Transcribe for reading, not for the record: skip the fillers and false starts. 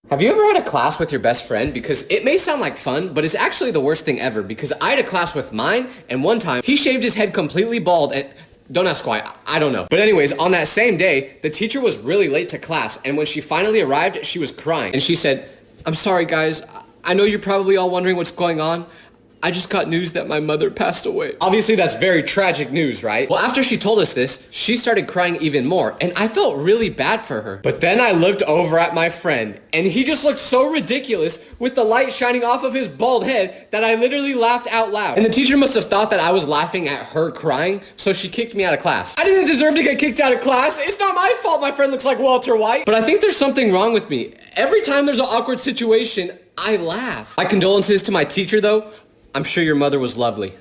Have you ever had a class with your best friend? Because it may sound like fun, but it's actually the worst thing ever because I had a class with mine and one time he shaved his head completely bald and don't ask why, I don't know. But anyways, on that same day, the teacher was really late to class and when she finally arrived, she was crying. And she said, "I'm sorry guys, I know you're probably all wondering what's going on. I just got news that my mother passed away." Obviously, that's very tragic news, right? Well, after she told us this, she started crying even more, and I felt really bad for her. But then I looked over at my friend, and he just looked so ridiculous with the light shining off of his bald head that I literally laughed out loud. And the teacher must have thought that I was laughing at her crying, so she kicked me out of class. I didn't deserve to get kicked out of class. It's not my fault my friend looks like Walter White. But I think there's something wrong with me. Every time there's an awkward situation, I laugh. My condolences to my teacher, though. I'm sure your mother was lovely.